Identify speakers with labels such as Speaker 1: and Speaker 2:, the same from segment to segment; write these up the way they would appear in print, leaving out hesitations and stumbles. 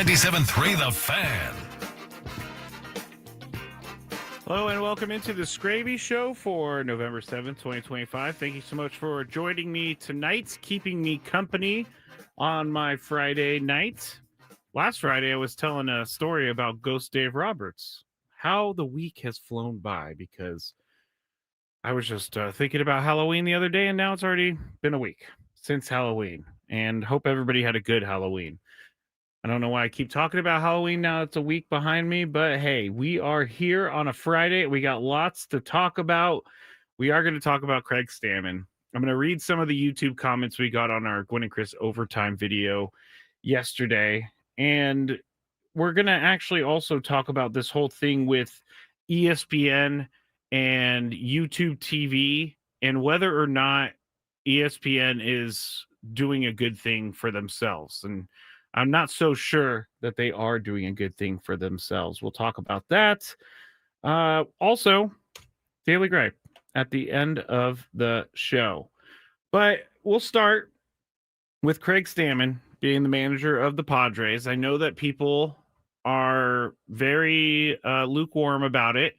Speaker 1: 97.3 The Fan.
Speaker 2: Hello and welcome into the Skraby Show for November 7th, 2025. Thank you so much for joining me tonight, keeping me company on my Friday night. Last Friday, I was telling a story about Ghost Dave Roberts, how the week has flown by, because I was just thinking about Halloween the other day, and now it's already been a week since Halloween, and hope everybody had a good Halloween. I don't know why I keep talking about Halloween now. It's a week behind me, but hey, we are here on a Friday. We got lots to talk about. We are going to talk about Craig Stammen. I'm going to read some of the YouTube comments we got on our Gwen and Chris overtime video yesterday. And we're going to actually also talk about this whole thing with ESPN and YouTube TV and whether or not ESPN is doing a good thing for themselves. And I'm not so sure that they are doing a good thing for themselves. We'll talk about that. Also, Daily Gripe at the end of the show. But we'll start with Craig Stammen being the manager of the Padres. I know that people are very lukewarm about it,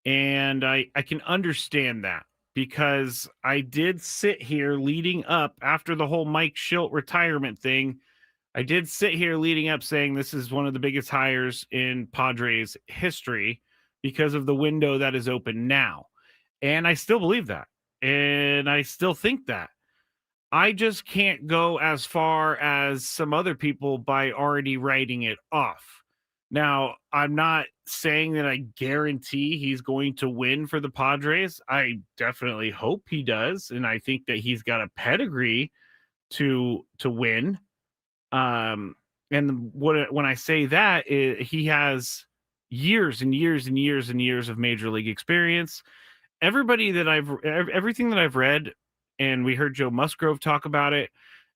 Speaker 2: and I can understand that, because I did sit here leading up after the whole Mike Schilt retirement thing. I did sit here leading up saying this is one of the biggest hires in Padres history because of the window that is open now. And I still believe that. And I still think that. I just can't go as far as some other people by already writing it off. Now, I'm not saying that I guarantee he's going to win for the Padres. I definitely hope he does. And I think that he's got a pedigree to win. And when I say that, he has years and years and years and years of major league experience. Everything that I've read, and we heard Joe Musgrove talk about it,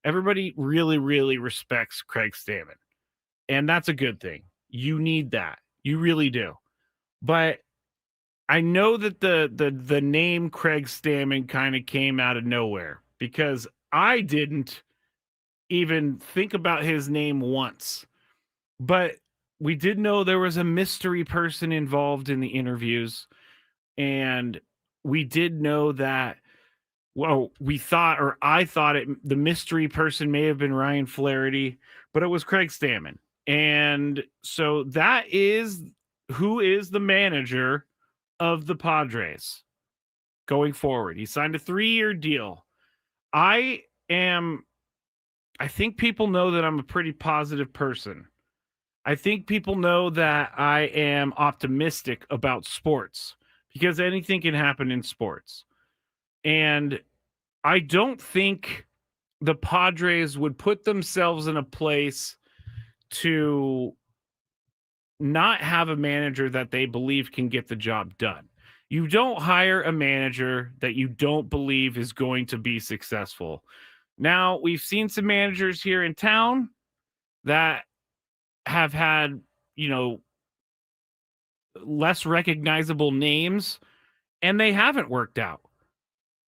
Speaker 2: everybody really, really respects Craig Stammen. And that's a good thing. You need that. You really do. But I know that the name Craig Stammen kind of came out of nowhere, because I didn't even think about his name once. But we did know there was a mystery person involved in the interviews, and we did know that, well, I thought the mystery person may have been Ryan Flaherty, but it was Craig Stammen. And so that is who is the manager of the Padres going forward. He signed a 3-year deal. I think people know that I'm a pretty positive person. I think people know that I am optimistic about sports, because anything can happen in sports. And I don't think the Padres would put themselves in a place to not have a manager that they believe can get the job done. You don't hire a manager that you don't believe is going to be successful. Now, we've seen some managers here in town that have had, less recognizable names, and they haven't worked out.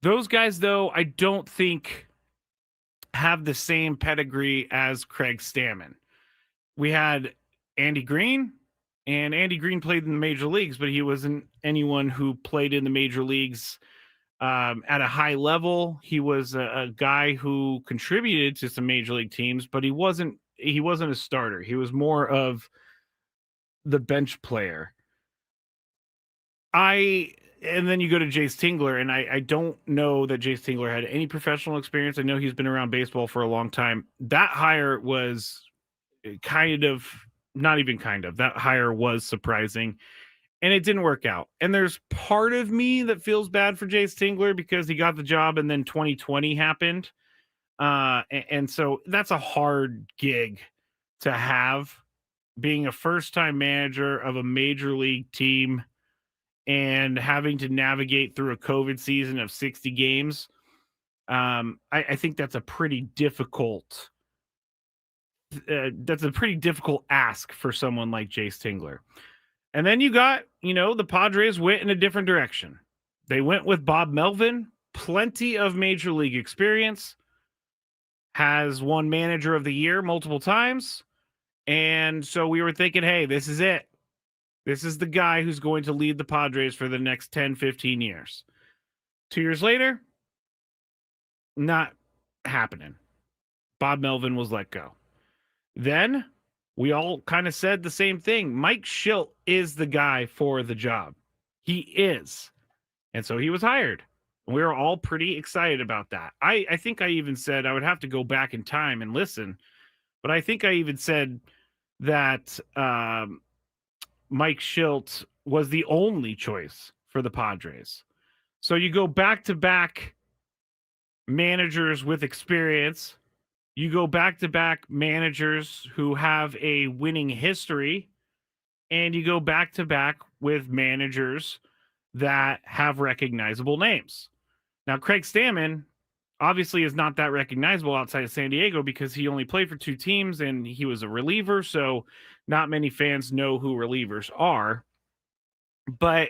Speaker 2: Those guys, though, I don't think have the same pedigree as Craig Stammen. We had Andy Green, and Andy Green played in the major leagues, but he wasn't anyone who played in the major leagues at a high level. He was a guy who contributed to some major league teams, but he wasn't a starter. He was more of the bench player. And then you go to Jace Tingler, and I don't know that Jace Tingler had any professional experience. I know he's been around baseball for a long time. That hire was that hire was surprising. And it didn't work out. And there's part of me that feels bad for Jace Tingler, because he got the job and then 2020 happened. And so that's a hard gig to have, being a first-time manager of a major league team and having to navigate through a COVID season of 60 games. I think that's a pretty difficult ask for someone like Jace Tingler. And then you got, the Padres went in a different direction. They went with Bob Melvin, plenty of major league experience, has won manager of the year multiple times, And so we were thinking, hey, this is it. This is the guy who's going to lead the Padres for the next 10, 15 years. 2 years later, not happening. Bob Melvin was let go. Then we all kind of said the same thing. Mike Schilt is the guy for the job. He is. And so he was hired. We were all pretty excited about that. I think I even said I would have to go back in time and listen, but I think I even said that Mike Schilt was the only choice for the Padres. So you go back to back managers with experience. You go back to back managers who have a winning history, and you go back to back with managers that have recognizable names. Now, Craig Stammen obviously is not that recognizable outside of San Diego because he only played for 2 teams and he was a reliever. So not many fans know who relievers are. But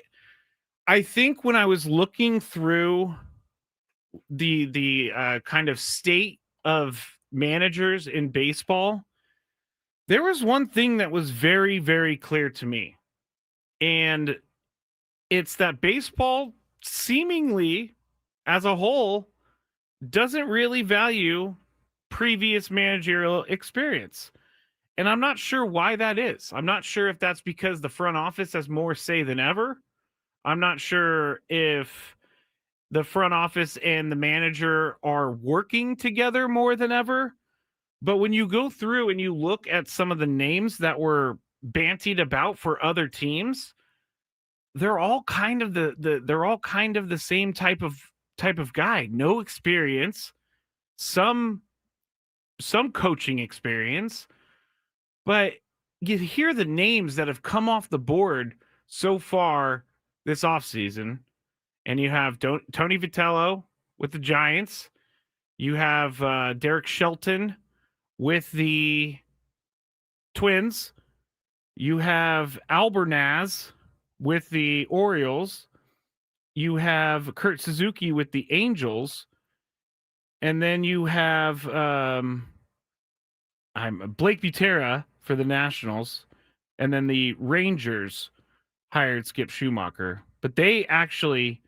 Speaker 2: I think when I was looking through the kind of state of managers in baseball, there was one thing that was very, very clear to me. And it's that baseball seemingly as a whole doesn't really value previous managerial experience. And I'm not sure why that is. I'm not sure if that's because the front office has more say than ever. I'm not sure if the front office and the manager are working together more than ever. But when you go through and you look at some of the names that were bantied about for other teams, they're all kind of the same type of guy. No experience, some coaching experience, but you hear the names that have come off the board so far this offseason, and you have Tony Vitello with the Giants. You have Derek Shelton with the Twins. You have Albernaz with the Orioles. You have Kurt Suzuki with the Angels. And then you have Blake Butera for the Nationals. And then the Rangers hired Skip Schumacher. But they actually,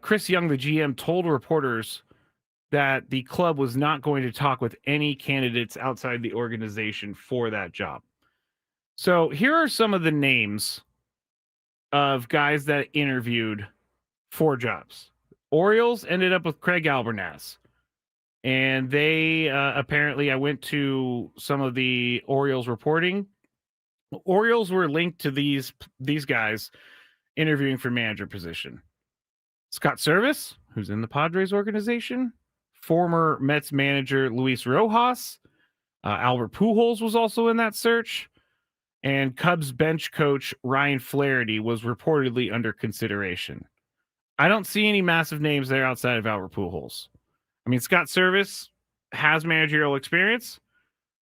Speaker 2: Chris Young, the GM, told reporters that the club was not going to talk with any candidates outside the organization for that job. So here are some of the names of guys that interviewed for jobs. Orioles ended up with Craig Albernaz. And they apparently, I went to some of the Orioles reporting. Orioles were linked to these guys interviewing for manager position. Scott Service, who's in the Padres organization. Former Mets manager Luis Rojas. Albert Pujols was also in that search. And Cubs bench coach Ryan Flaherty was reportedly under consideration. I don't see any massive names there outside of Albert Pujols. I mean, Scott Service has managerial experience,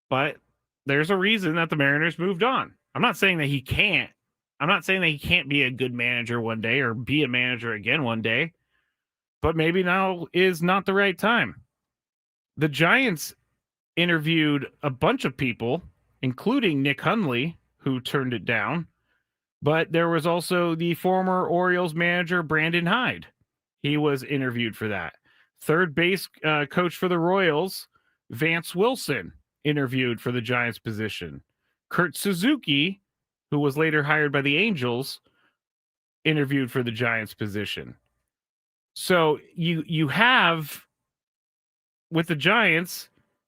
Speaker 2: but there's a reason that the Mariners moved on. I'm not saying that he can't. I'm not saying that he can't be a good manager one day or be a manager again one day, but maybe now is not the right time. The Giants interviewed a bunch of people, including Nick Hundley, who turned it down. But there was also the former Orioles manager, Brandon Hyde. He was interviewed for that. Third base coach for the Royals, Vance Wilson, interviewed for the Giants position. Kurt Suzuki, who was later hired by the Angels, interviewed for the Giants position. So you have, with the Giants,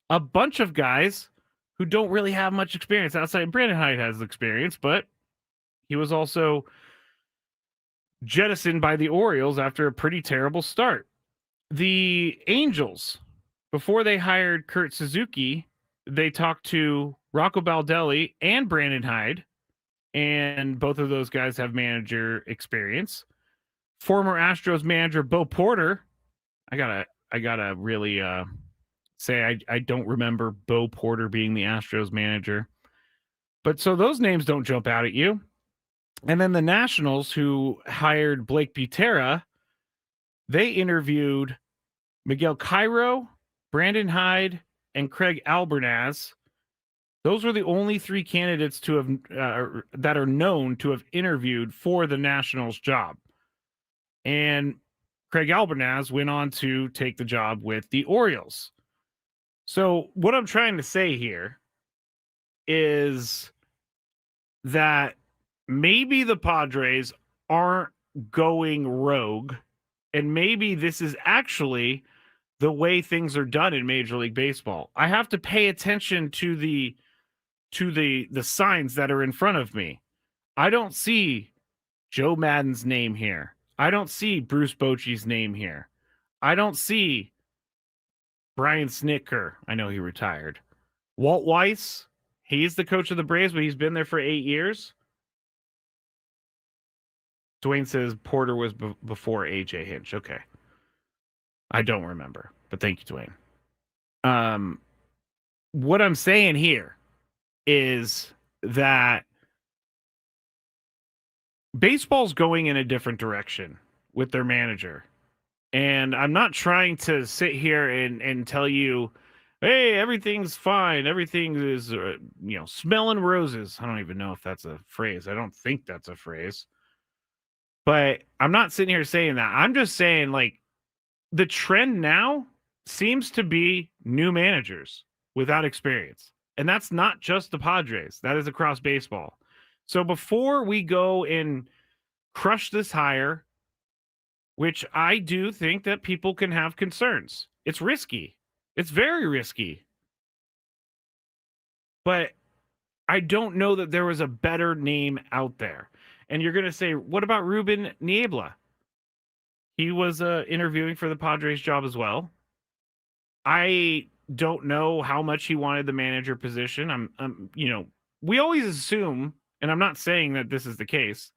Speaker 2: a bunch of guys who don't really have much experience outside. Brandon Hyde has experience, but he was also jettisoned by the Orioles after a pretty terrible start. The Angels, before they hired Kurt Suzuki, they talked to Rocco Baldelli and Brandon Hyde, and both of those guys have manager experience. Former Astros manager Bo Porter, I gotta really say I don't remember Bo Porter being the Astros manager. But so those names don't jump out at you. And then the Nationals, who hired Blake Butera, they interviewed Miguel Cairo, Brandon Hyde, and Craig Albernaz. Those were the only 3 candidates to have that are known to have interviewed for the Nationals job. And Craig Albanaz went on to take the job with the Orioles. So what I'm trying to say here is that maybe the Padres aren't going rogue, and maybe this is actually the way things are done in Major League Baseball. I have to pay attention to the signs that are in front of me. I don't see Joe Madden's name here. I don't see Bruce Bochy's name here. I don't see Brian Snitker. I know he retired. Walt Weiss, he's the coach of the Braves, but he's been there for 8 years. Dwayne says Porter was before A.J. Hinch. Okay. I don't remember, but thank you, Dwayne. What I'm saying here is that baseball's going in a different direction with their manager. And I'm not trying to sit here and tell you, hey, everything's fine. Everything is, smelling roses. I don't even know if that's a phrase. I don't think that's a phrase. But I'm not sitting here saying that. I'm just saying, like, the trend now seems to be new managers without experience. And that's not just the Padres. That is across baseball. So before we go and crush this hire, which I do think that people can have concerns, it's risky. It's very risky. But I don't know that there was a better name out there. And you're going to say, what about Ruben Niebla? He was interviewing for the Padres job as well. I don't know how much he wanted the manager position. We always assume, and I'm not saying that this is the case,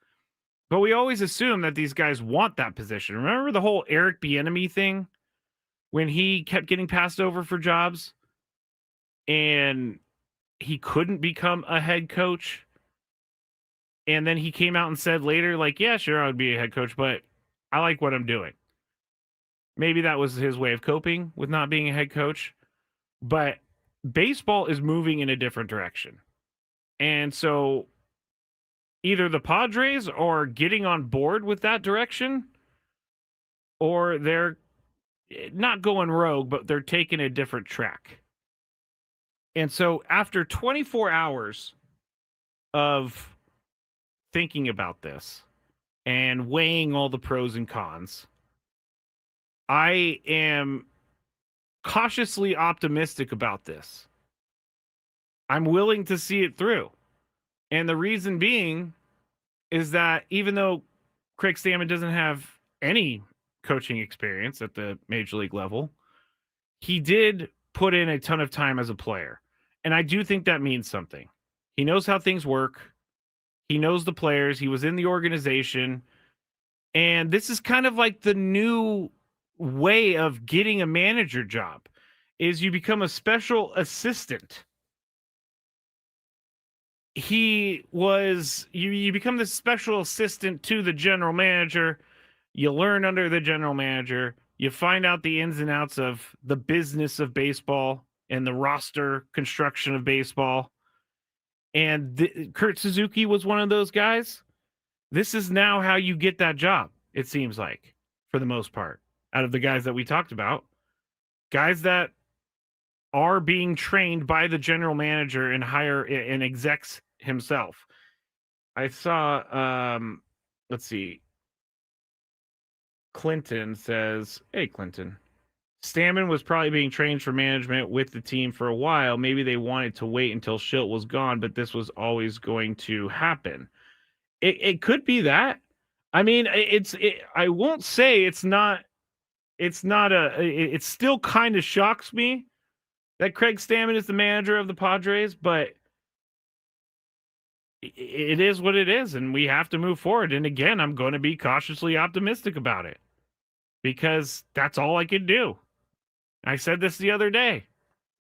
Speaker 2: but we always assume that these guys want that position. Remember the whole Eric Bieniemy thing when he kept getting passed over for jobs and he couldn't become a head coach? And then he came out and said later, like, yeah, sure, I would be a head coach, but I like what I'm doing. Maybe that was his way of coping with not being a head coach. But baseball is moving in a different direction. And so either the Padres are getting on board with that direction, or they're not going rogue, but they're taking a different track. And so after 24 hours of thinking about this and weighing all the pros and cons, I am cautiously optimistic about this. I'm willing to see it through. And the reason being is that even though Craig Stammen doesn't have any coaching experience at the major league level, he did put in a ton of time as a player. And I do think that means something. He knows how things work. He knows the players. He was in the organization. And this is kind of like the new way of getting a manager job, is you become a special assistant. You become the special assistant to the general manager. You learn under the general manager. You find out the ins and outs of the business of baseball and the roster construction of baseball. And Kurt Suzuki was one of those guys. This is now how you get that job, it seems like, for the most part, out of the guys that we talked about. Guys that are being trained by the general manager and hire and execs himself. I saw, let's see. Clinton says, hey, Clinton. Stammen was probably being trained for management with the team for a while. Maybe they wanted to wait until Schilt was gone, but this was always going to happen. It could be that. I mean, I won't say it's not. It still kind of shocks me that Craig Stammen is the manager of the Padres, but it is what it is, and we have to move forward. And again, I'm going to be cautiously optimistic about it because that's all I can do. I said this the other day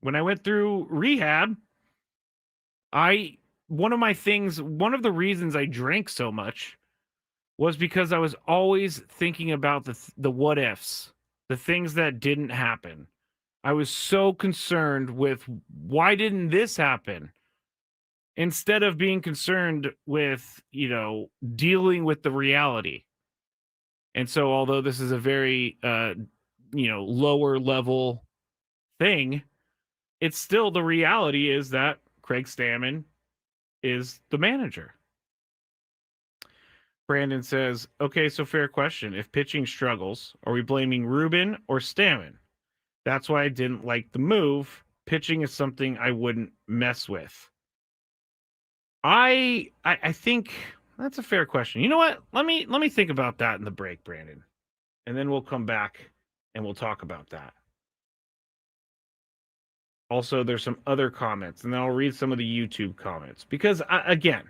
Speaker 2: when I went through rehab. One of the reasons I drank so much was because I was always thinking about the what ifs, the things that didn't happen. I was so concerned with, why didn't this happen? instead of being concerned with, dealing with the reality. And so, although this is a very, lower level thing, it's still the reality is that Craig Stammen is the manager. Brandon says, okay, so fair question. If pitching struggles, are we blaming Ruben or Stammen? That's why I didn't like the move. Pitching is something I wouldn't mess with. I think that's a fair question. You know what? Let me think about that in the break, Brandon. And then we'll come back and we'll talk about that. Also, there's some other comments, and then I'll read some of the YouTube comments. Because, again,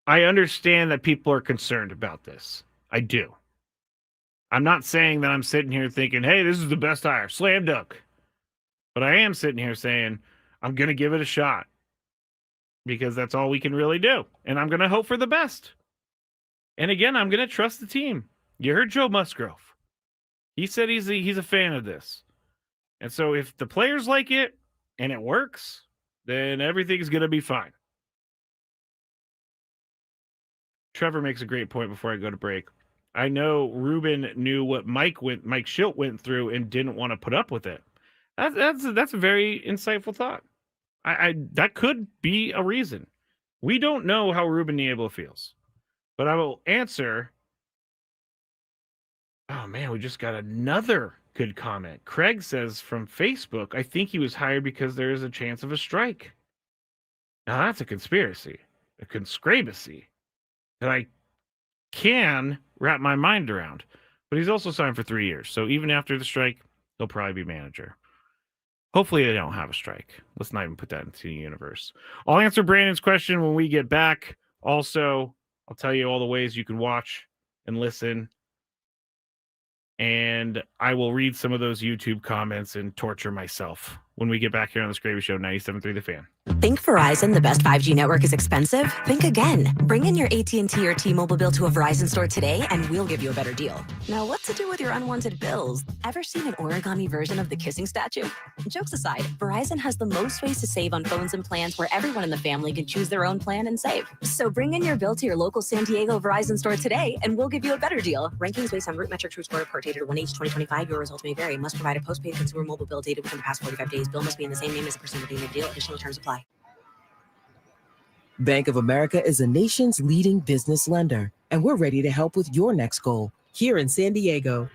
Speaker 2: I understand that people are concerned about this. I do. I'm not saying that I'm sitting here thinking, hey, this is the best hire. Slam dunk. But I am sitting here saying, I'm going to give it a shot. Because that's all we can really do. And I'm going to hope for the best. And again, I'm going to trust the team. You heard Joe Musgrove. He said he's a fan of this. And so if the players like it and it works, then everything's going to be fine. Trevor makes a great point before I go to break. I know Ruben knew what Mike Schilt went through and didn't want to put up with it. That's a very insightful thought. I that could be a reason. We don't know how Ruben Niebla feels. But I will answer. Oh man, we just got another good comment. Craig says from Facebook, I think he was hired because there is a chance of a strike. Now that's a conspiracy. A conscrabacy that I can wrap my mind around. But he's also signed for 3 years. So even after the strike, he'll probably be manager. Hopefully they don't have a strike. Let's not even put that into the universe. I'll answer Brandon's question when we get back. Also, I'll tell you all the ways you can watch and listen. And I will read some of those YouTube comments and torture myself when we get back here on the Skraby Show, 97.3 The Fan.
Speaker 3: Think Verizon, the best 5G network, is expensive? Think again. Bring in your AT&T or T-Mobile bill to a Verizon store today, and we'll give you a better deal. Now, what to do with your unwanted bills? Ever seen an origami version of the kissing statue? Jokes aside, Verizon has the most ways to save on phones and plans where everyone in the family can choose their own plan and save. So bring in your bill to your local San Diego Verizon store today, and we'll give you a better deal. Rankings based on Root Metric True Score per date 1H 2025. Your results may vary. Must provide a postpaid consumer mobile bill dated within the past 45 days. Bill must be in the same name as the person redeeming the deal. Additional terms apply.
Speaker 4: Bank of America is the nation's leading business lender, and we're ready to help with your next goal here in San Diego.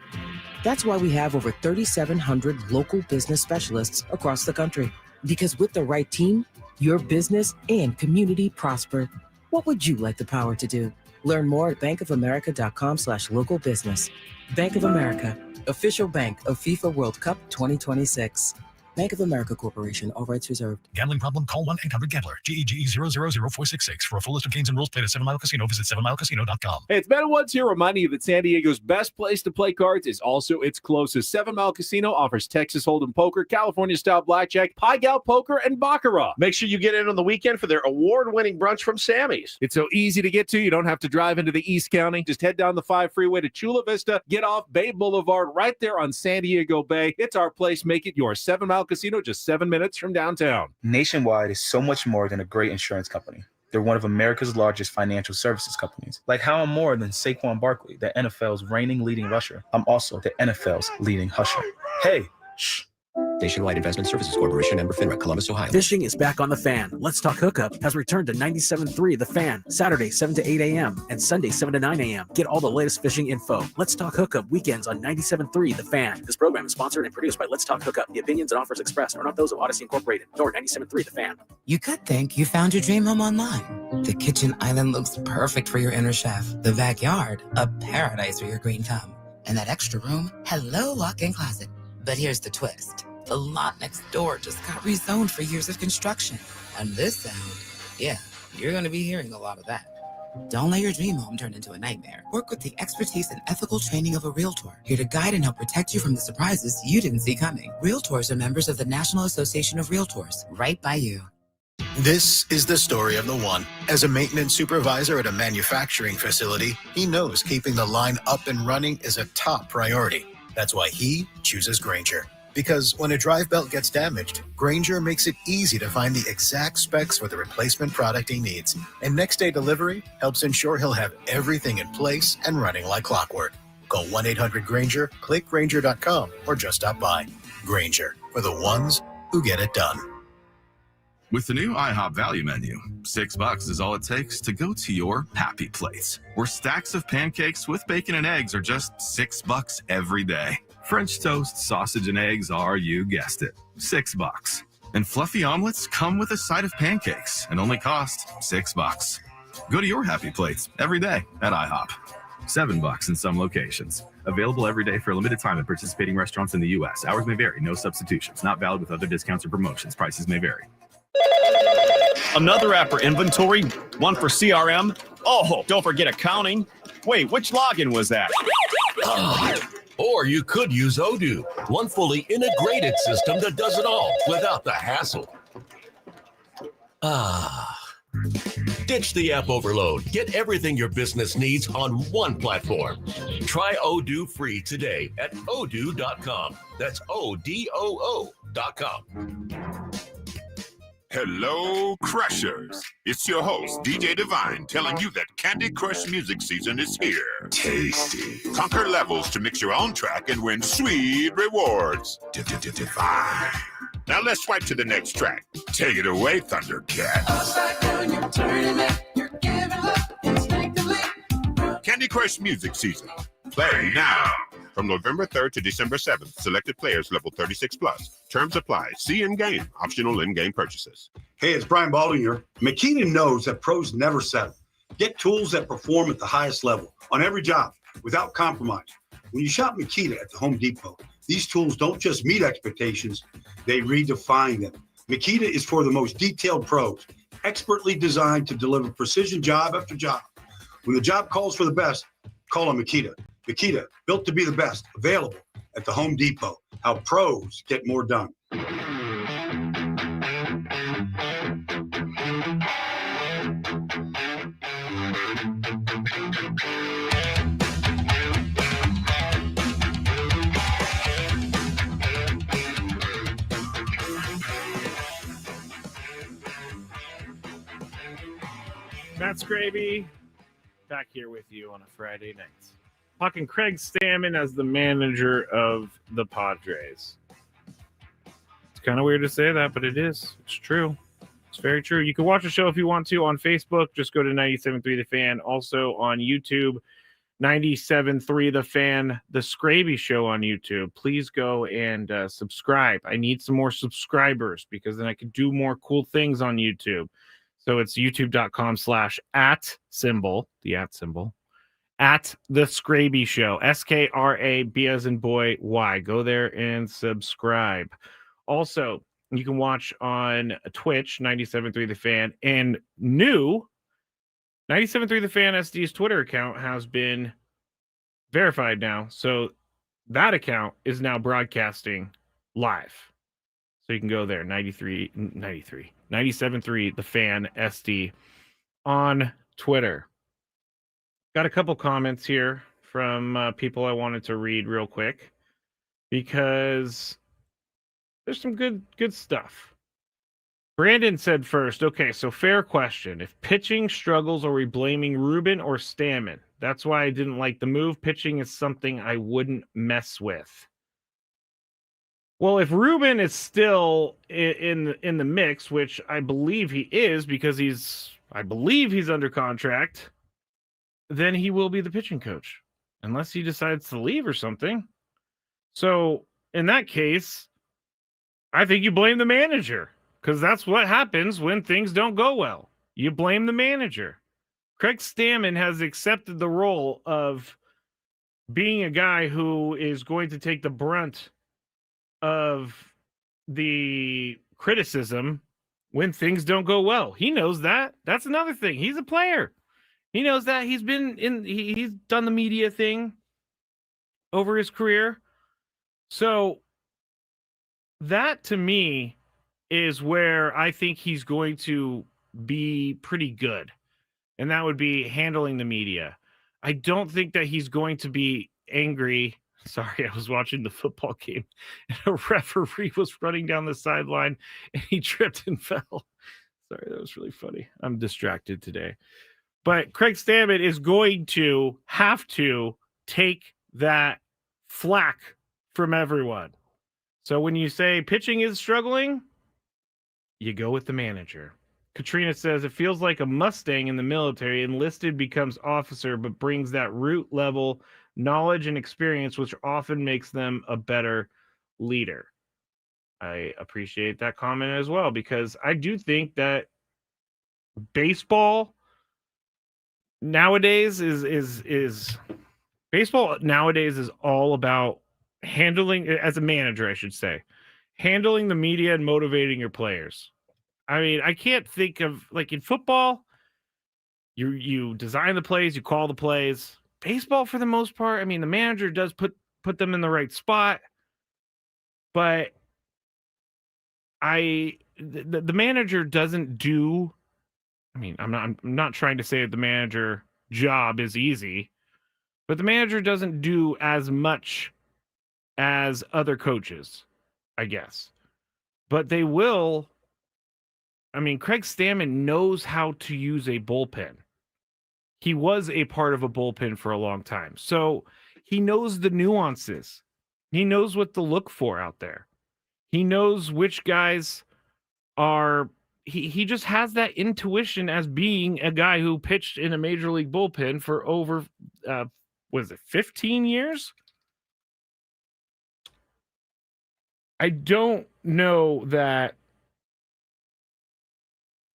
Speaker 4: That's why we have over 3,700 local business specialists across the country. Because with the right team, your business and community prosper. What would you like the power to do? Learn more at bankofamerica.com/local business. Bank of America, official bank of FIFA World Cup 2026. Bank of America Corporation. All rights reserved.
Speaker 1: Gambling problem? Call 1-800-GAMBLER. GEGE 000-466. For a full list of games and rules, play at 7 Mile Casino. Visit 7milecasino.com.
Speaker 5: Hey, it's Better Woods here, reminding you that San Diego's best place to play cards is also its closest. 7 Mile Casino offers Texas Hold'em poker, California-style blackjack, Pai Gow poker, and baccarat.
Speaker 6: Make sure you get in on the weekend for their award-winning brunch from Sammy's.
Speaker 5: It's so easy to get to. You don't have to drive into the East County. Just head down the 5 freeway to Chula Vista, get off Bay Boulevard right there on San Diego Bay. It's our place. Make it yours. 7 Mile Casino, just 7 minutes from downtown.
Speaker 7: Nationwide is so much more than a great insurance company. They're one of America's largest financial services companies. Like how I'm more than Saquon Barkley, the NFL's reigning leading rusher. I'm also the NFL's leading husher. Hey, shh.
Speaker 8: Nationwide Investment Services Corporation, member FINRA, Columbus, Ohio.
Speaker 9: Fishing is back on The Fan. Let's Talk Hookup has returned to 97.3 The Fan, Saturday 7 to 8 a.m. and Sunday 7 to 9 a.m. Get all the latest fishing info. Let's Talk Hookup weekends on 97.3 The Fan. This program is sponsored and produced by Let's Talk Hookup. The opinions and offers expressed are not those of Odyssey Incorporated, nor 97.3 The Fan.
Speaker 10: You could think you found your dream home online. The kitchen island looks perfect for your inner chef. The backyard, a paradise for your green thumb. And that extra room, hello walk-in closet. But here's the twist. The lot next door just got rezoned for years of construction. And this sound, yeah, you're going to be hearing a lot of that. Don't let your dream home turn into a nightmare. Work with the expertise and ethical training of a Realtor, here to guide and help protect you from the surprises you didn't see coming. Realtors are members of the National Association of Realtors, right by you.
Speaker 11: This is the story of the one. As a maintenance supervisor at a manufacturing facility, he knows keeping the line up and running is a top priority. That's why he chooses Grainger, Because when a drive belt gets damaged, Grainger makes it easy to find the exact specs for the replacement product he needs. And next day delivery helps ensure he'll have everything in place and running like clockwork. Call 1-800-GRAINGER, click Grainger.com, or just stop by. Grainger, for the ones who get it done.
Speaker 12: With the new IHOP value menu, $6 is all it takes to go to your happy place, where stacks of pancakes with bacon and eggs are just $6 every day. French toast, sausage, and eggs are, you guessed it, $6. And fluffy omelets come with a side of pancakes and only cost $6. Go to your happy place every day at IHOP. $7 in some locations. Available every day for a limited time at participating restaurants in the U.S. Hours may vary. No substitutions. Not valid with other discounts or promotions. Prices may vary.
Speaker 13: Another app for inventory, one for CRM. Oh, don't forget accounting. Wait, which login was that?
Speaker 14: Or you could use Odoo, one fully integrated system that does it all without the hassle. Ditch the app overload. Get everything your business needs on one platform. Try Odoo free today at odoo.com. That's ODOO.com.
Speaker 15: Hello, Crushers. It's your host, DJ Divine, telling you that Candy Crush music season is here. Tasty. Conquer levels to mix your own track and win sweet rewards. Divine. Now let's swipe to the next track. Take it away, Thundercat. Candy Crush music season. Play now. From November 3rd to December 7th, selected players level 36 plus. Terms apply. See in-game. Optional in-game purchases.
Speaker 16: Hey, it's Brian Baldwin here. Makita knows that pros never settle. Get tools that perform at the highest level on every job without compromise. When you shop Makita at the Home Depot, these tools don't just meet expectations, they redefine them. Makita is for the most detailed pros, expertly designed to deliver precision job after job. When the job calls for the best, call on Makita. Makita, built to be the best, available at the Home Depot. How pros get more done.
Speaker 2: Matt Skraby, back here with you on a Friday night. Talking Craig Stammen as the manager of the Padres. It's kind of weird to say that, but it is. It's true. It's very true. You can watch the show if you want to on Facebook. Just go to 97.3 The Fan. Also on YouTube, 97.3 The Fan, The Skraby Show on YouTube. Please go and subscribe. I need some more subscribers because then I can do more cool things on YouTube. So it's youtube.com/@symbol, the @ symbol. At the Skraby Show, SKRAB as in boy, Y. Go there and subscribe. Also, you can watch on Twitch, 97.3 The Fan, and new 97.3 The Fan SD's Twitter account has been verified now. So that account is now broadcasting live. So you can go there, 97.3 The Fan SD on Twitter. Got a couple comments here from people I wanted to read real quick because there's some good stuff. Brandon said first, okay, so fair question. If pitching struggles, are we blaming Ruben or Stammen? That's why I didn't like the move. Pitching is something I wouldn't mess with. Well, if Ruben is still in the mix, which I believe he is because I believe he's under contract, then he will be the pitching coach unless he decides to leave or something. So in that case, I think you blame the manager because that's what happens when things don't go well. You blame the manager. Craig Stammen has accepted the role of being a guy who is going to take the brunt of the criticism when things don't go well. He knows that. That's another thing. He's a player. He knows that. He's done the media thing over his career. So that to me is where I think he's going to be pretty good. And that would be handling the media. I don't think that he's going to be angry. Sorry, I was watching the football game and a referee was running down the sideline and he tripped and fell. Sorry, that was really funny. I'm distracted today. But Craig Stammen is going to have to take that flack from everyone. So when you say pitching is struggling, you go with the manager. Katrina says, it feels like a Mustang in the military. Enlisted becomes officer, but brings that root level knowledge and experience, which often makes them a better leader. I appreciate that comment as well, because I do think that baseball nowadays is baseball nowadays is all about handling, as a manager, I should say, handling the media and motivating your players. I mean, I can't think of, like, in football, you design the plays, you call the plays. Baseball, for the most part, I mean, the manager does put them in the right spot, but the manager doesn't do. I mean, I'm not trying to say that the manager job is easy, but the manager doesn't do as much as other coaches, I guess. But they will. I mean, Craig Stammen knows how to use a bullpen. He was a part of a bullpen for a long time. So he knows the nuances. He knows what to look for out there. He knows which guys are. He just has that intuition as being a guy who pitched in a major league bullpen for over, was it 15 years? I don't know that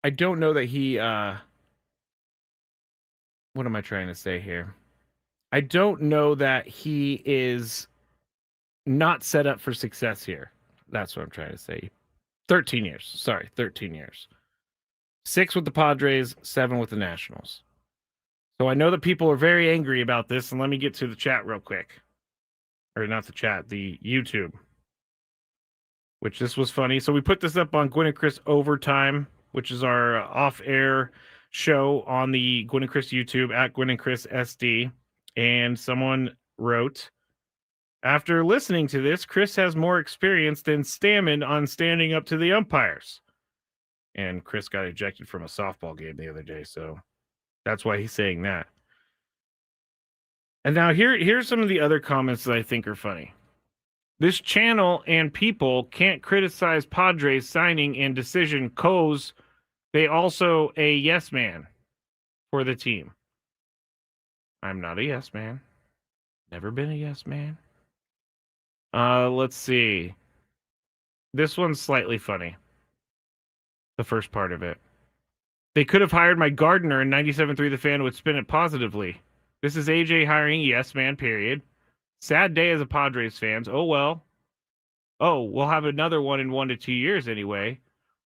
Speaker 2: he, what am I trying to say here? I don't know that he is not set up for success here. That's what I'm trying to say. 13 years. Sorry, 13 years. 6 with the Padres, 7 with the Nationals. So I know that people are very angry about this, and let me get to the chat real quick. Or not the chat, the YouTube. Which this was funny. So we put this up on Gwynn and Chris Overtime, which is our off-air show on the Gwynn and Chris YouTube at Gwynn and Chris SD. And someone wrote, after listening to this, Chris has more experience than Stammen on standing up to the umpires. And Chris got ejected from a softball game the other day, so that's why he's saying that. And now here's some of the other comments that I think are funny. This channel and people can't criticize Padres signing and decision cause they also a yes man for the team. I'm not a yes man. Never been a yes man. Let's see. This one's slightly funny. The first part of it. They could have hired my gardener in 97.3 The Fan would spin it positively. This is AJ hiring yes man, period. Sad day as a Padres fans. Oh, well. Oh, we'll have another one in 1 to 2 years anyway.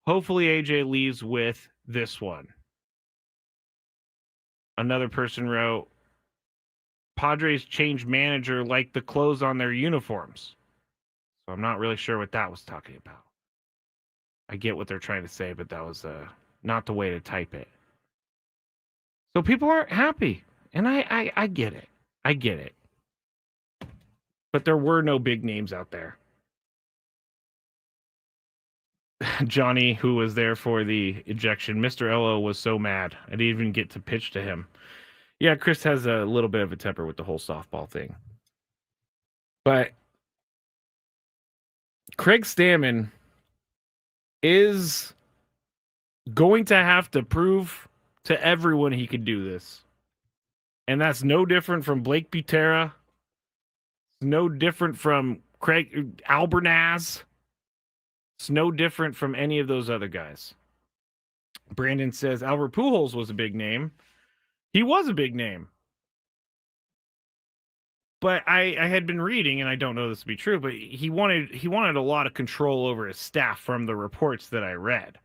Speaker 2: Hopefully AJ leaves with this one. Another person wrote, Padres changed manager like the clothes on their uniforms. So I'm not really sure what that was talking about. I get what they're trying to say, but that was not the way to type it. So people aren't happy. And I get it. I get it. But there were no big names out there. Johnny, who was there for the ejection, Mr. Ello was so mad. I didn't even get to pitch to him. Yeah, Chris has a little bit of a temper with the whole softball thing. But Craig Stammen is going to have to prove to everyone he could do this. And that's no different from Blake Butera. No different from Craig Albernaz. It's no different from any of those other guys. Brandon says Albert Pujols was a big name. He was a big name. But I had been reading, and I don't know this to be true, but he wanted a lot of control over his staff from the reports that I read.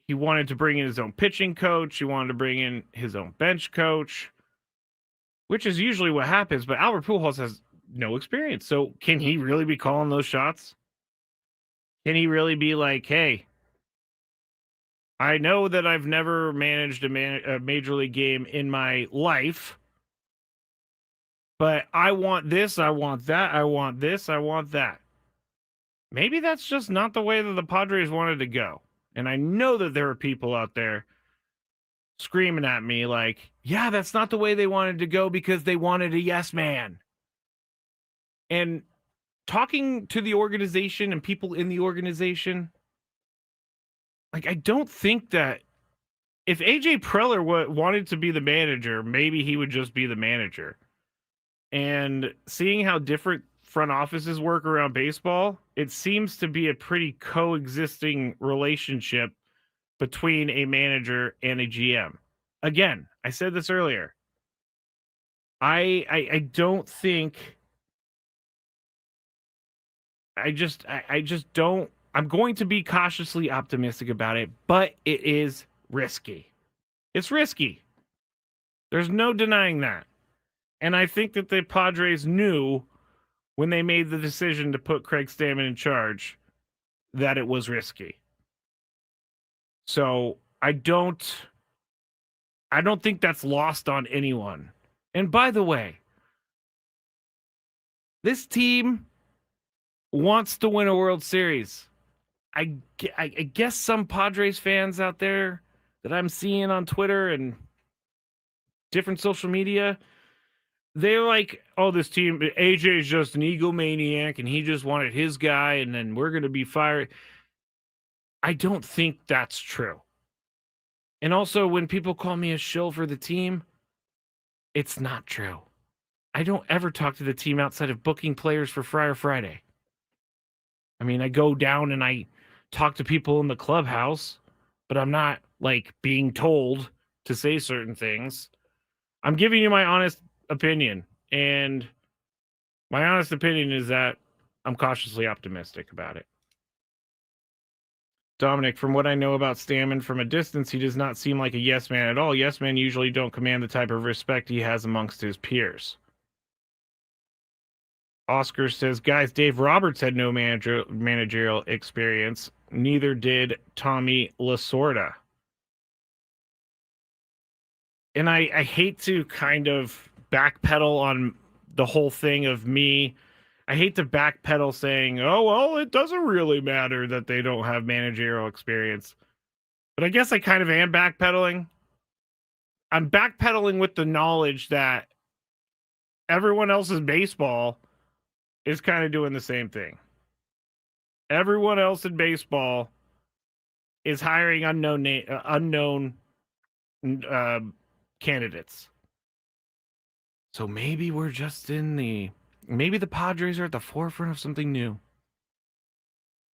Speaker 2: He wanted to bring in his own pitching coach. He wanted to bring in his own bench coach, which is usually what happens. But Albert Pujols has no experience. So can he really be calling those shots? Can he really be like, hey, I know that I've never managed a major league game in my life, But I want this, I want that, I want this, I want that. Maybe that's just not the way that the Padres wanted to go. And I know that there are people out there screaming at me like, yeah, that's not the way they wanted to go because they wanted a yes man. And talking to the organization and people in the organization, like, I don't think that if AJ Preller wanted to be the manager, maybe he would just be the manager. And seeing how different front offices work around baseball, it seems to be a pretty coexisting relationship between a manager and a GM. Again, I said this earlier. I don't think I just don't. I'm going to be cautiously optimistic about it, but it is risky. It's risky. There's no denying that. And I think that the Padres knew when they made the decision to put Craig Stammen in charge that it was risky. So I don't think that's lost on anyone. And by the way, this team wants to win a World Series. I guess some Padres fans out there that I'm seeing on Twitter and different social media, they're like, oh, this team, AJ is just an egomaniac and he just wanted his guy and then we're going to be fired. I don't think that's true. And also, when people call me a shill for the team, it's not true. I don't ever talk to the team outside of booking players for Friar Friday. I mean, I go down and I talk to people in the clubhouse, but I'm not like being told to say certain things. I'm giving you my honest opinion, and my honest opinion is that I'm cautiously optimistic about it. Dominic, from what I know about Stammen from a distance, he does not seem like a yes man at all. Yes men usually don't command the type of respect he has amongst his peers. Oscar says, guys, Dave Roberts had no managerial experience. Neither did Tommy Lasorda. And I hate to kind of backpedal on the whole thing of me. I hate to backpedal saying, oh, well, it doesn't really matter that they don't have managerial experience. But I guess I kind of am backpedaling. I'm backpedaling with the knowledge that everyone else in baseball is kind of doing the same thing. Everyone else in baseball is hiring unknown candidates. So maybe we're just maybe the Padres are at the forefront of something new.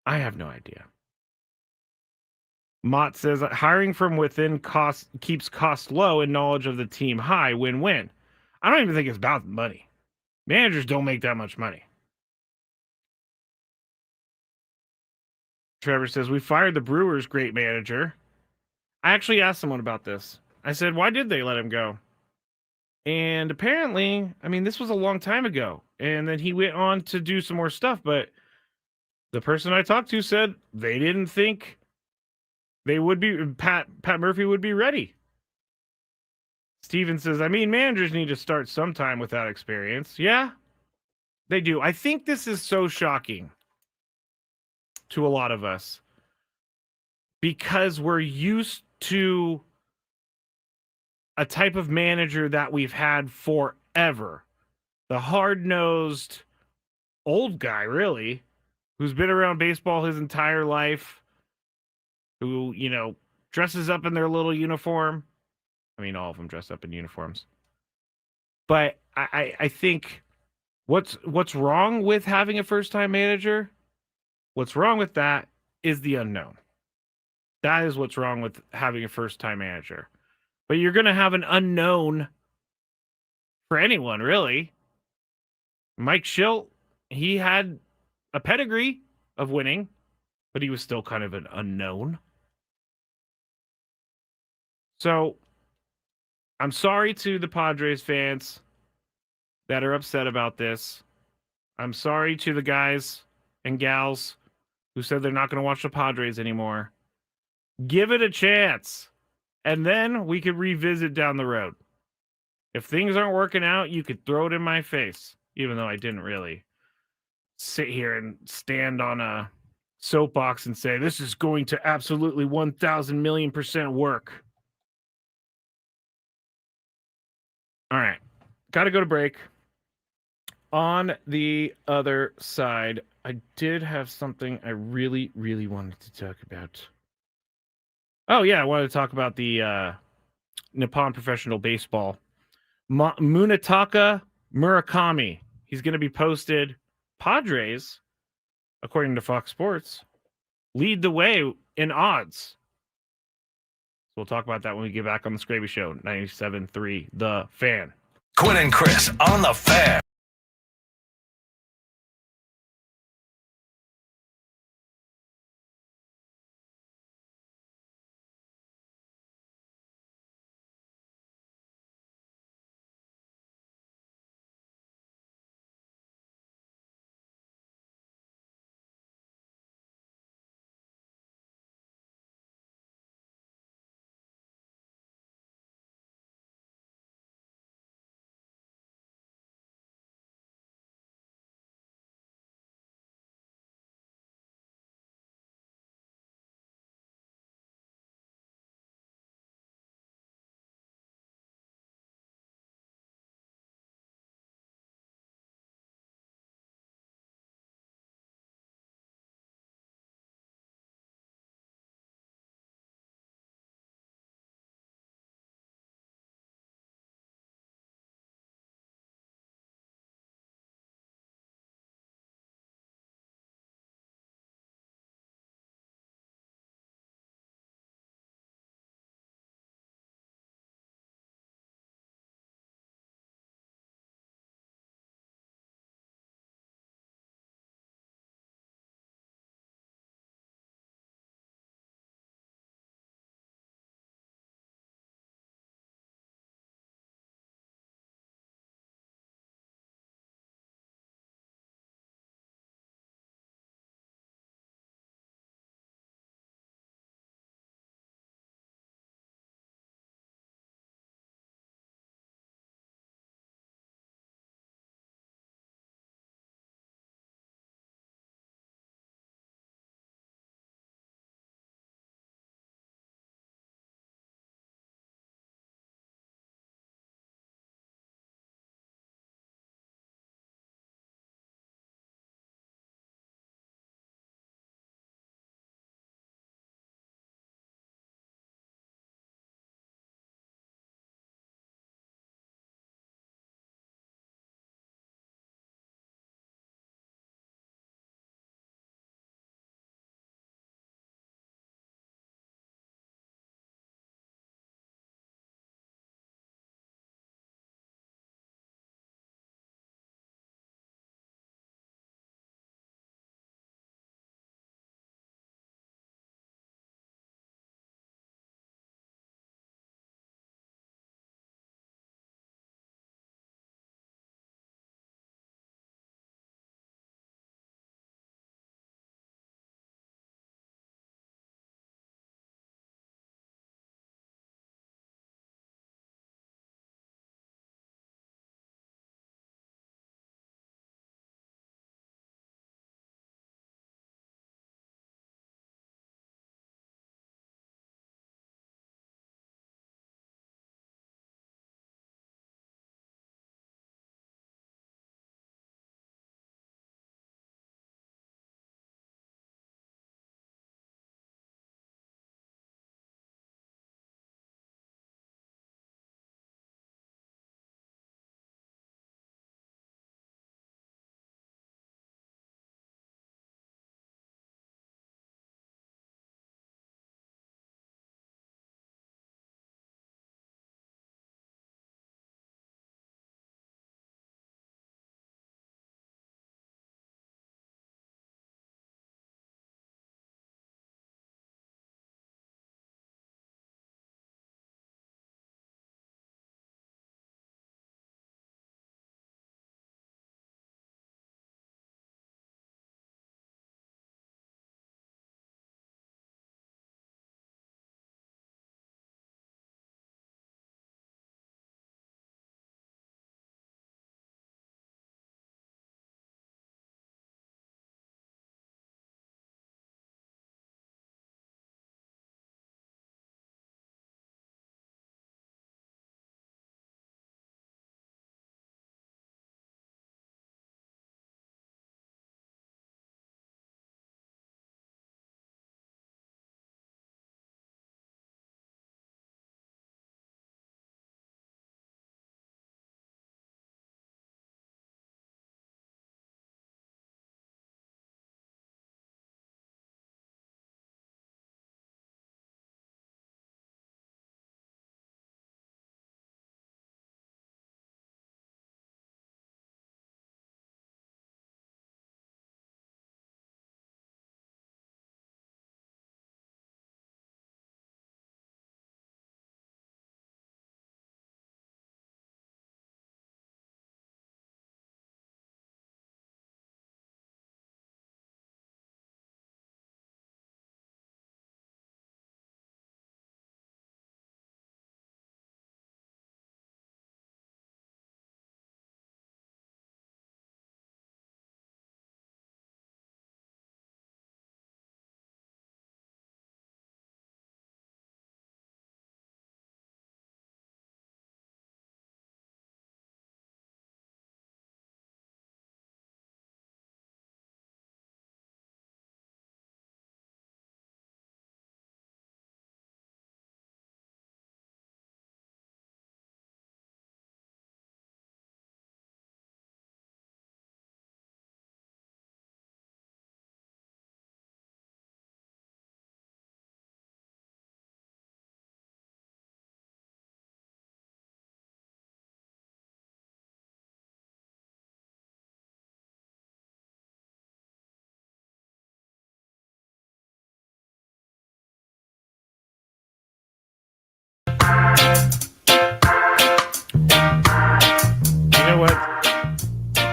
Speaker 2: I have no idea. Mott says hiring from within keeps costs low and knowledge of the team high. Win-win. I don't even think it's about the money. Managers don't make that much money. Trevor says, we fired the Brewers' great manager. I actually asked someone about this. I said, why did they let him go? And apparently, I mean, this was a long time ago. And then he went on to do some more stuff. But the person I talked to said they didn't think they would be, Pat Murphy would be ready. Steven says, I mean, managers need to start sometime without experience. Yeah, they do. I think this is so shocking to a lot of us because we're used to a type of manager that we've had forever. The hard-nosed old guy, really, who's been around baseball his entire life, who, dresses up in their little uniform. I mean, all of them dress up in uniforms. But I think what's wrong with having a first-time manager? What's wrong with that is the unknown. That is what's wrong with having a first-time manager. But you're going to have an unknown for anyone, really. Mike Schilt, he had a pedigree of winning, but he was still kind of an unknown. So, I'm sorry to the Padres fans that are upset about this. I'm sorry to the guys and gals who said they're not going to watch the Padres anymore. Give it a chance. And then we could revisit down the road. If things aren't working out, you could throw it in my face, even though I didn't really sit here and stand on a soapbox and say, this is going to absolutely 1,000,000,000% work. All right. Got to go to break. On the other side, I did have something I really, really wanted to talk about. Oh, yeah. I wanted to talk about the Nippon Professional Baseball. Munetaka Murakami. He's going to be posted. Padres, according to Fox Sports, lead the way in odds. So we'll talk about that when we get back on the Skraby Show, 97.3 The Fan.
Speaker 1: Quinn and Chris on the Fan.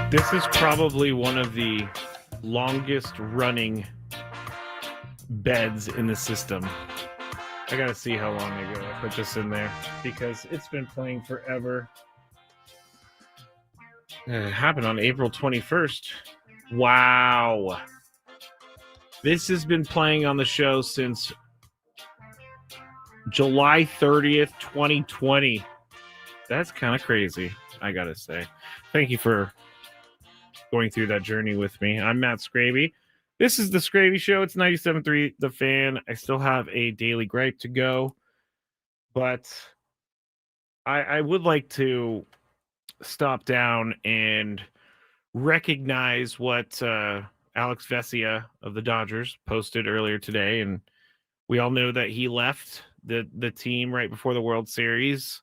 Speaker 2: This is probably one of the longest running beds in the system. I gotta see how long ago I put this in there because it's been playing forever. It happened on April 21st. Wow. This has been playing on the show since July 30th, 2020. That's kind of crazy, I gotta say. Thank you for going through that journey with me. I'm Matt Skraby. This is the Skraby Show. It's 97.3 The Fan. I still have a daily gripe to go, but I would like to stop down and recognize what Alex Vesia of the Dodgers posted earlier today. And we all know that he left the team right before the World Series,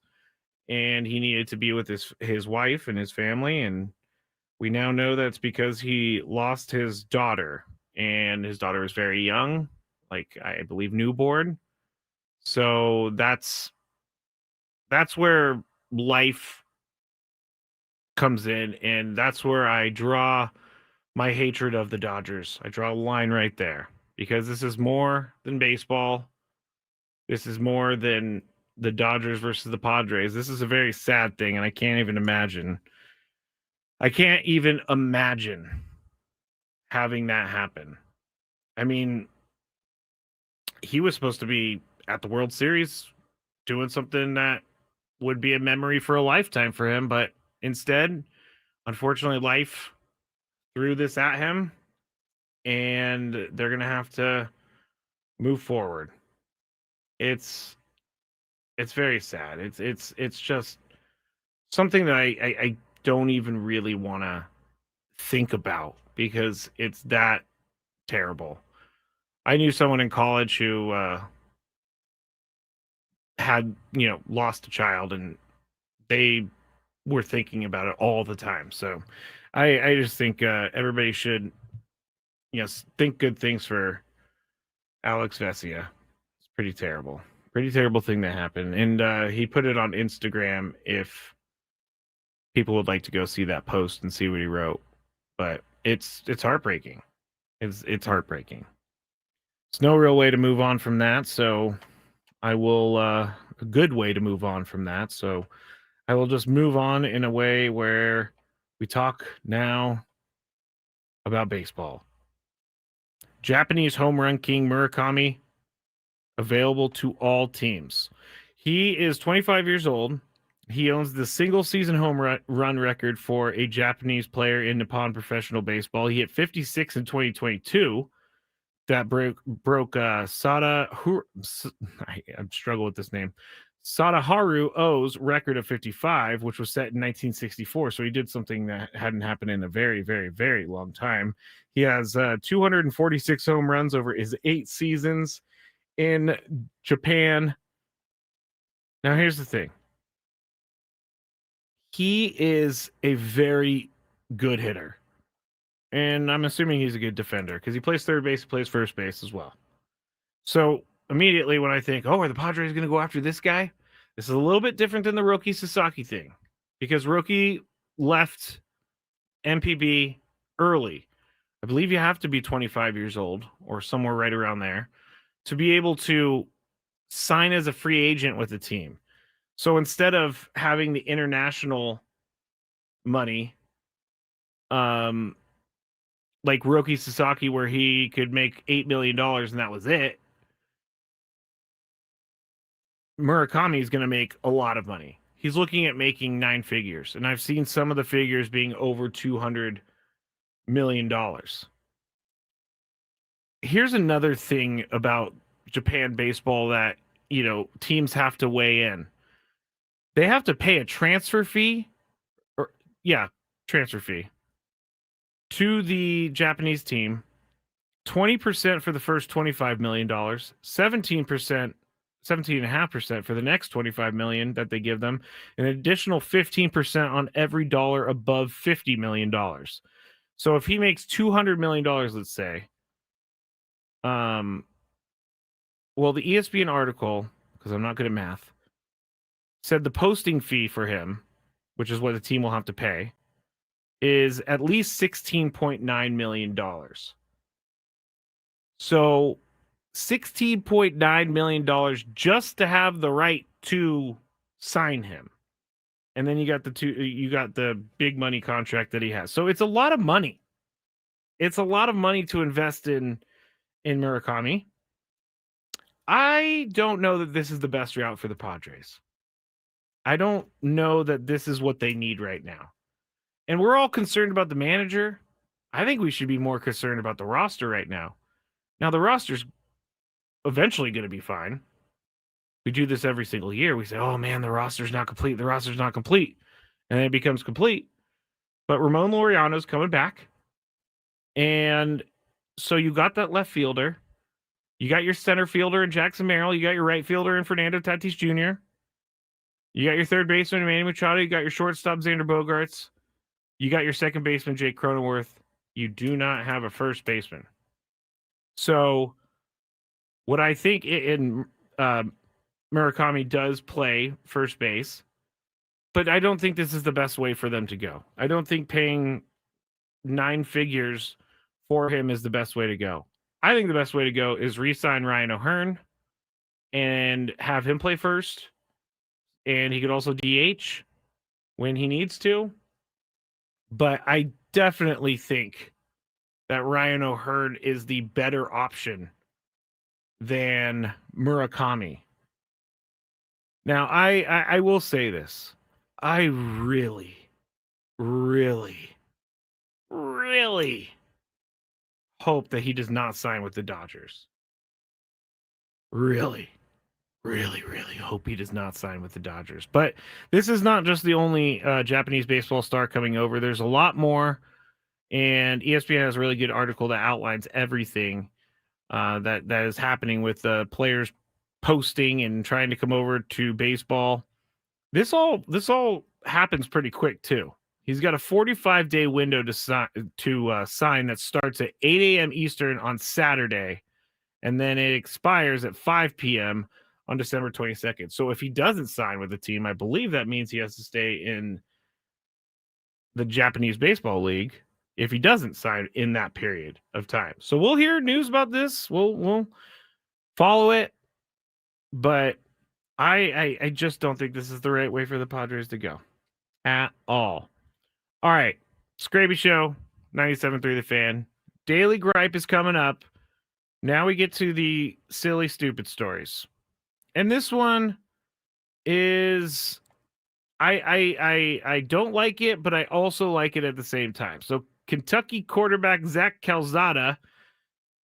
Speaker 2: and he needed to be with his wife and his family. And we now know that's because he lost his daughter, and his daughter was very young, like I believe newborn. So that's where life comes in, and that's where I draw my hatred of the Dodgers. I draw a line right there because this is more than baseball. This is more than the Dodgers versus the Padres. This is a very sad thing, and I can't even imagine having that happen. I mean, he was supposed to be at the World Series doing something that would be a memory for a lifetime for him, but instead, unfortunately, life threw this at him, and they're going to have to move forward. It's very sad. It's just something that I don't even really want to think about because it's that terrible. I knew someone in college who had, lost a child, and they were thinking about it all the time. So I just think everybody should, think good things for Alex Vesia. It's pretty terrible thing that happened. And he put it on Instagram if people would like to go see that post and see what he wrote. But it's heartbreaking. It's heartbreaking. There's no real way to move on from that. So I will, a good way to move on from that. So I will just move on in a way where we talk now about baseball. Japanese home run king Murakami available to all teams. He is 25 years old. He owns the single season home run record for a Japanese player in Nippon professional baseball. He hit 56 in 2022. That broke Sada. I'm struggling with this name. Sadaharu O's record of 55, which was set in 1964. So he did something that hadn't happened in a very, very, very long time. He has 246 home runs over his 8 seasons in Japan. Now, here's the thing. He is a very good hitter. And I'm assuming he's a good defender because he plays third base, he plays first base as well. So immediately when I think, are the Padres going to go after this guy? This is a little bit different than the Roki Sasaki thing because Roki left MPB early. I believe you have to be 25 years old or somewhere right around there to be able to sign as a free agent with the team. So instead of having the international money, like Roki Sasaki, where he could make $8 million and that was it, Murakami is going to make a lot of money. He's looking at making 9 figures, and I've seen some of the figures being over $200 million. Here's another thing about Japan baseball that, teams have to weigh in. They have to pay a transfer fee, transfer fee to the Japanese team, 20% for the first $25 million, 17.5% for the next $25 million that they give them, an additional 15% on every dollar above $50 million. So if he makes $200 million, let's say, the ESPN article, because I'm not good at math, said the posting fee for him, which is what the team will have to pay, is at least $16.9 million. So $16.9 million just to have the right to sign him. And then you got the big money contract that he has. So it's a lot of money. It's a lot of money to invest in Murakami. I don't know that this is the best route for the Padres. I don't know that this is what they need right now. And we're all concerned about the manager. I think we should be more concerned about the roster right now. Now, the roster's eventually going to be fine. We do this every single year. We say, oh, man, the roster's not complete. The roster's not complete. And then it becomes complete. But Ramon Laureano's coming back. And so you got that left fielder. You got your center fielder in Jackson Merrill. You got your right fielder in Fernando Tatis Jr. You got your third baseman, Manny Machado. You got your shortstop, Xander Bogaerts. You got your second baseman, Jake Cronenworth. You do not have a first baseman. So what I think in Murakami does play first base, but I don't think this is the best way for them to go. I don't think paying 9 figures for him is the best way to go. I think the best way to go is re-sign Ryan O'Hearn and have him play first. And he could also DH when he needs to. But I definitely think that Ryan O'Hearn is the better option than Murakami. Now, I will say this. I really, really, really hope that he does not sign with the Dodgers. Really, really, really hope he does not sign with the Dodgers. But this is not just the only Japanese baseball star coming over. There's a lot more. And ESPN has a really good article that outlines everything that is happening with the players posting and trying to come over to baseball. This all happens pretty quick too. He's got a 45-day window to sign that starts at 8 a.m. Eastern on Saturday, and then it expires at 5 p.m. on December 22nd. So if he doesn't sign with the team, I believe that means he has to stay in the Japanese Baseball League if he doesn't sign in that period of time. So we'll hear news about this. We'll follow it, but I just don't think this is the right way for the Padres to go at all. All right, Skraby Show, 97.3 The Fan. Daily Gripe is coming up. Now we get to the silly, stupid stories. And this one is, I don't like it, but I also like it at the same time. So Kentucky quarterback Zach Calzada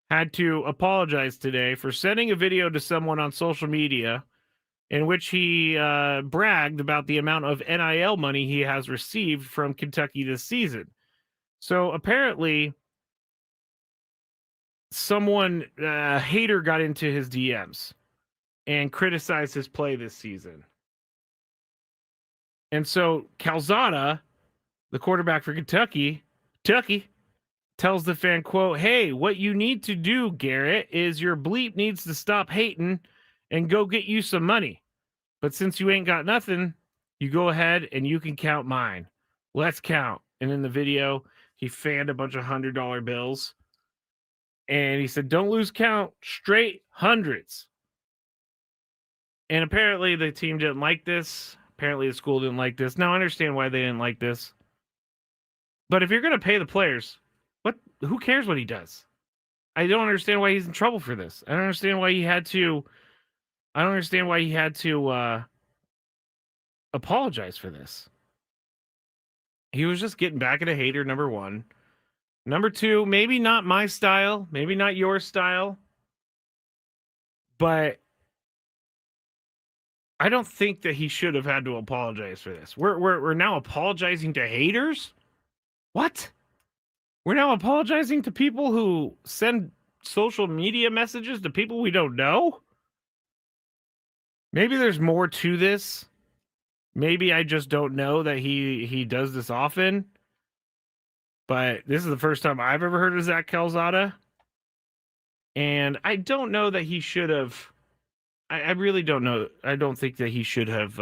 Speaker 2: had to apologize today for sending a video to someone on social media in which he bragged about the amount of NIL money he has received from Kentucky this season. So apparently someone, a hater, got into his DMs and criticized his play this season. And so Calzada, the quarterback for Kentucky, tells the fan, quote, "Hey, what you need to do, Garrett, is your bleep needs to stop hating and go get you some money. But since you ain't got nothing, you go ahead and you can count mine. Let's count." And in the video, he fanned a bunch of $100 bills. And he said, "Don't lose count, straight hundreds." And apparently the team didn't like this. Apparently the school didn't like this. Now I understand why they didn't like this. But if you're going to pay the players, who cares what he does? I don't understand why he's in trouble for this. I don't understand why he had to apologize for this. He was just getting back at a hater, number one. Number two, maybe not my style, maybe not your style, but I don't think that he should have had to apologize for this. We're now apologizing to haters? What? We're now apologizing to people who send social media messages to people we don't know? Maybe there's more to this. Maybe I just don't know that he does this often. But this is the first time I've ever heard of Zach Calzada. And I don't know that he should have. I really don't know. I don't think that he should have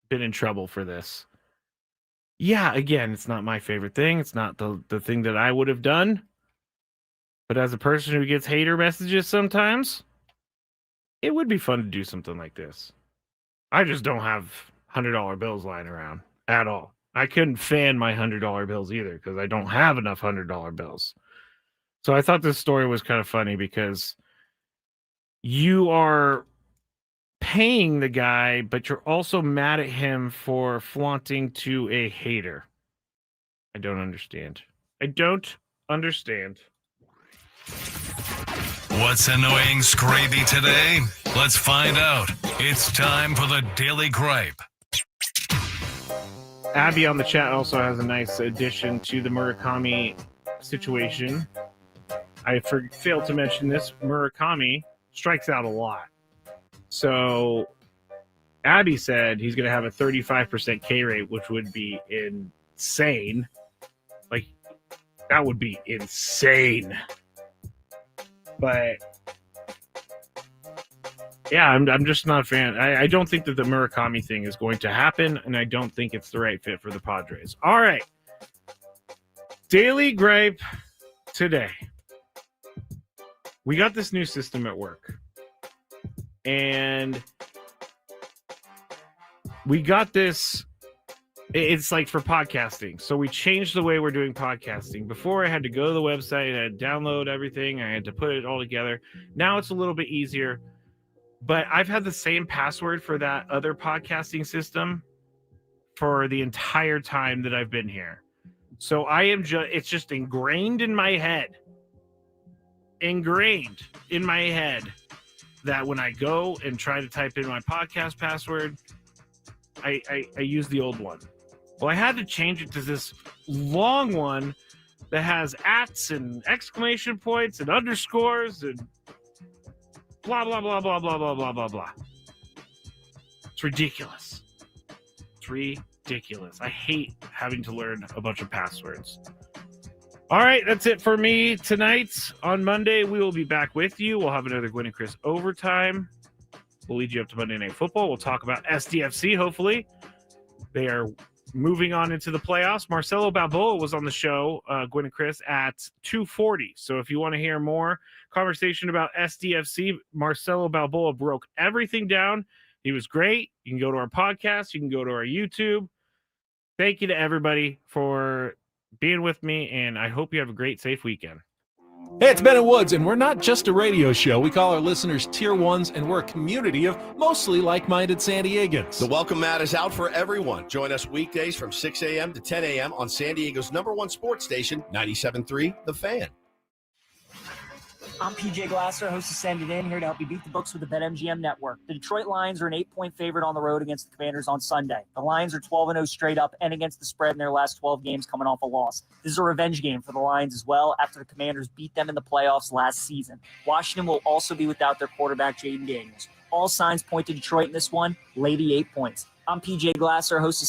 Speaker 2: been in trouble for this. Yeah, again, it's not my favorite thing. It's not the thing that I would have done. But as a person who gets hater messages sometimes, it would be fun to do something like this. I just don't have $100 bills lying around at all. I couldn't fan my $100 bills either because I don't have enough $100 bills. So I thought this story was kind of funny because you are paying the guy, but you're also mad at him for flaunting to a hater. I don't understand. I don't understand.
Speaker 1: What's annoying Skraby today? Let's find out. It's time for the Daily Gripe.
Speaker 2: Abby on the chat also has a nice addition to the Murakami situation. I failed to mention this. Murakami strikes out a lot. So Abby said he's going to have a 35% K rate, which would be insane. Like, that would be insane. But yeah, I'm just not a fan. I don't think that the Murakami thing is going to happen, and I don't think it's the right fit for the Padres. All right. Daily Gripe today. We got this new system at work. And we got this. It's like for podcasting. So we changed the way we're doing podcasting. Before I had to go to the website, I had to download everything. I had to put it all together. Now it's a little bit easier. But I've had the same password for that other podcasting system for the entire time that I've been here. So it's just ingrained in my head. Ingrained in my head that when I go and try to type in my podcast password, I use the old one. Well, I had to change it to this long one that has ats and exclamation points and underscores and blah, blah, blah, blah, blah, blah, blah, blah, blah. It's ridiculous. It's ridiculous. I hate having to learn a bunch of passwords. All right, that's it for me tonight. On Monday, we will be back with you. We'll have another Gwen and Chris overtime. We'll lead you up to Monday Night Football. We'll talk about SDFC, hopefully. They are moving on into the playoffs. Marcelo Balboa was on the show, Gwen and Chris, at 2:40. So if you want to hear more conversation about SDFC, Marcelo Balboa broke everything down. He was great. You can go to our podcast. You can go to our YouTube. Thank you to everybody for being with me, and I hope you have a great, safe weekend.
Speaker 5: Hey, it's Ben and Woods, and we're not just a radio show. We call our listeners Tier 1s, and we're a community of mostly like-minded San Diegans.
Speaker 14: The welcome mat is out for everyone. Join us weekdays from 6 a.m. to 10 a.m. on San Diego's #1 sports station, 97.3 The Fan.
Speaker 17: I'm PJ Glasser, host of Send It In, here to help you beat the books with the BetMGM network. The Detroit Lions are an 8-point favorite on the road against the Commanders on Sunday. The Lions are 12-0 straight up and against the spread in their last 12 games coming off a loss. This is a revenge game for the Lions as well after the Commanders beat them in the playoffs last season. Washington will also be without their quarterback, Jaden Daniels. All signs point to Detroit in this one. Lay the 8 points. I'm PJ Glasser, host of